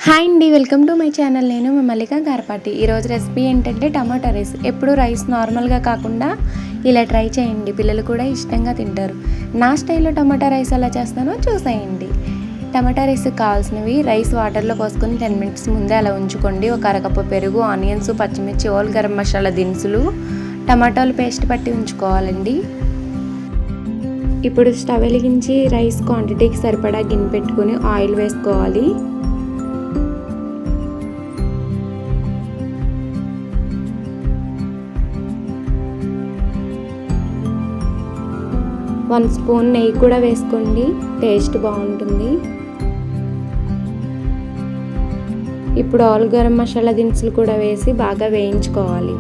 Hi అండి, welcome to my channel. నేను మీ మల్లిక గారపాటి. ఈరోజు రెసిపీ ఏంటంటే టమాటా రైస్. ఎప్పుడు రైస్ నార్మల్గా కాకుండా ఇలా ట్రై చేయండి, పిల్లలు కూడా ఇష్టంగా తింటారు. నా స్టైల్లో టమాటా రైస్ ఎలా చేస్తానో చూసేయండి. టమాటా రైస్ కావాల్సినవి: రైస్ వాటర్లో పోసుకొని 10 మినిట్స్ ముందే అలా ఉంచుకోండి. ఒక అరకప్పు పెరుగు, ఆనియన్స్, పచ్చిమిర్చి, ఓల్ గరం మసాలా దినుసులు, టమాటాలు పేస్ట్ పట్టి ఉంచుకోవాలండి. ఇప్పుడు స్టవ్ వెలిగించి రైస్ క్వాంటిటీకి సరిపడా గిన్నె పెట్టుకుని ఆయిల్ వేసుకోవాలి. వన్ స్పూన్ నెయ్యి కూడా వేసుకోండి, టేస్ట్ బాగుంటుంది. ఇప్పుడు ఆల్ గరం మసాలా దినుసులు కూడా వేసి బాగా వేయించుకోవాలి.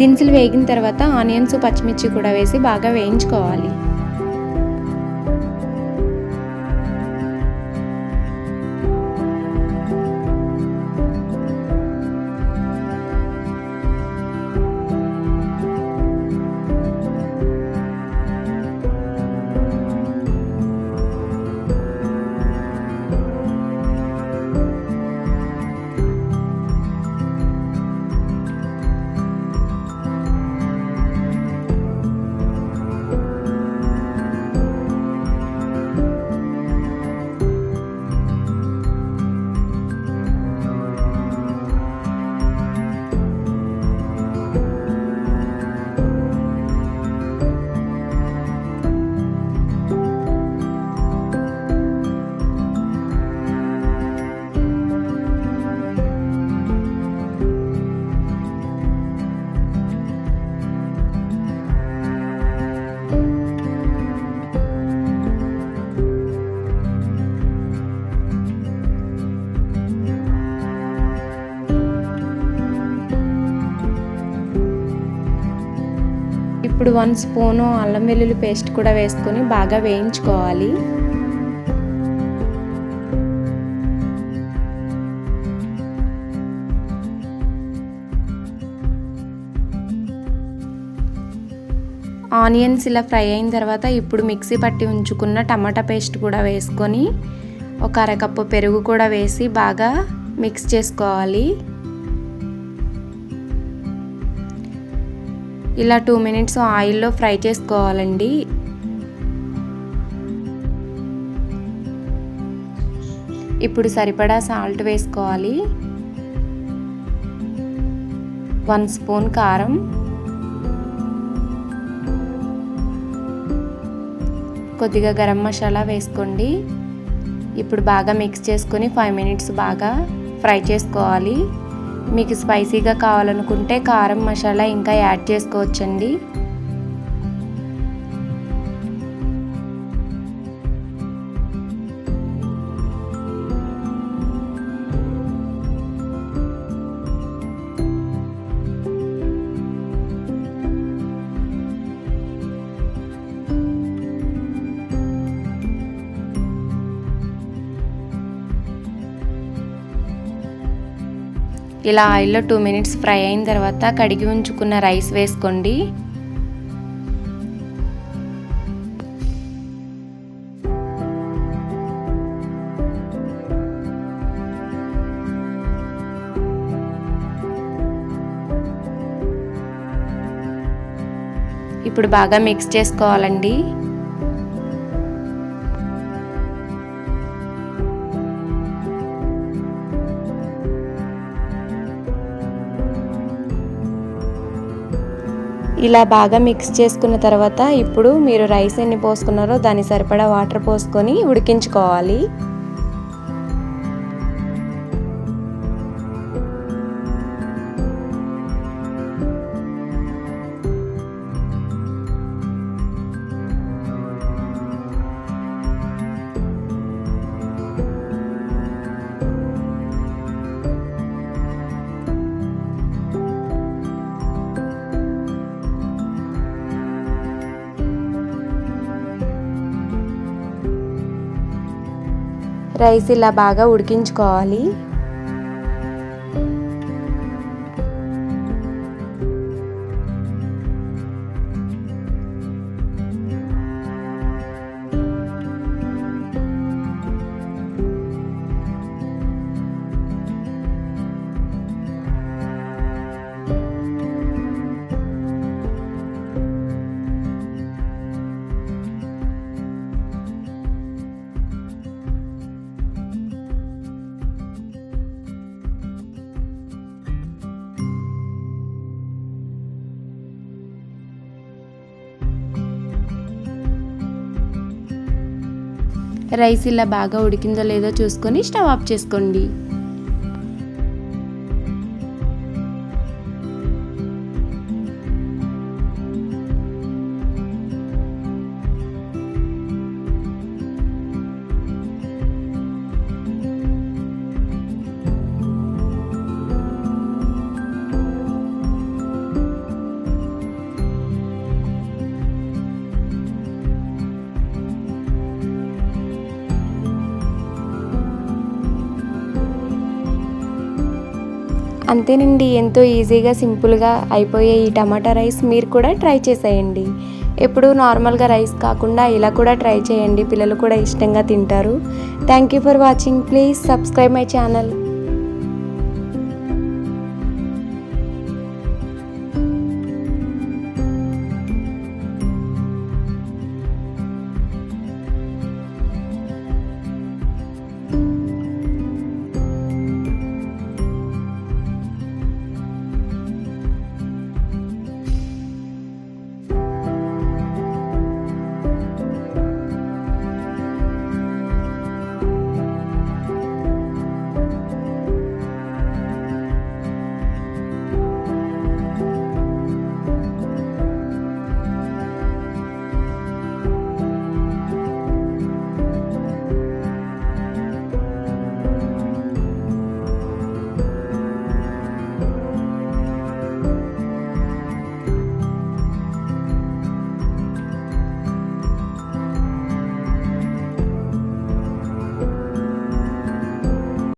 దినుసులు వేగిన తర్వాత ఆనియన్స్, పచ్చిమిర్చి కూడా వేసి బాగా వేయించుకోవాలి. ఇప్పుడు 1 స్పూను అల్లం వెల్లుల్లి పేస్ట్ కూడా వేసుకొని బాగా వేయించుకోవాలి. ఆనియన్స్ ఇలా ఫ్రై అయిన తర్వాత ఇప్పుడు మిక్సీ పట్టి ఉంచుకున్న టమాటా పేస్ట్ కూడా వేసుకొని ఒక అరకప్పు పెరుగు కూడా వేసి బాగా మిక్స్ చేసుకోవాలి. ఇలా 2 మినిట్స్ ఆయిల్లో ఫ్రై చేసుకోవాలండి. ఇప్పుడు సరిపడా సాల్ట్ వేసుకోవాలి. 1 స్పూన్ కారం, కొద్దిగా గరం మసాలా వేసుకోండి. ఇప్పుడు బాగా మిక్స్ చేసుకొని 5 మినిట్స్ బాగా ఫ్రై చేసుకోవాలి. మీకు స్పైసీగా కావాలనుకుంటే కారం, మసాలా ఇంకా యాడ్ చేసుకోవచ్చండి. ఇలా ఆయిల్లో 2 మినిట్స్ ఫ్రై అయిన తర్వాత కడిగి ఉంచుకున్న రైస్ వేసుకోండి. ఇప్పుడు బాగా మిక్స్ చేసుకోవాలండి. ఇలా బాగా మిక్స్ చేసుకున్న తర్వాత ఇప్పుడు మీరు రైస్ ఎన్ని పోసుకున్నారో దాని సరిపడా వాటర్ పోసుకొని ఉడికించుకోవాలి. రైస్ ఇలా బాగా ఉడికించుకోవాలి. రైస్ ఇలా బాగా ఉడికిందో లేదో చూసుకొని స్టవ్ ఆఫ్ చేసుకోండి. అంతేనండి, ఎంతో ఈజీగా సింపుల్గా అయిపోయే ఈ టమాటా రైస్ మీరు కూడా ట్రై చేసేయండి. ఎప్పుడు నార్మల్గా రైస్ కాకుండా ఇలా కూడా ట్రై చేయండి, పిల్లలు కూడా ఇష్టంగా తింటారు. Thank you for watching. Please subscribe my channel.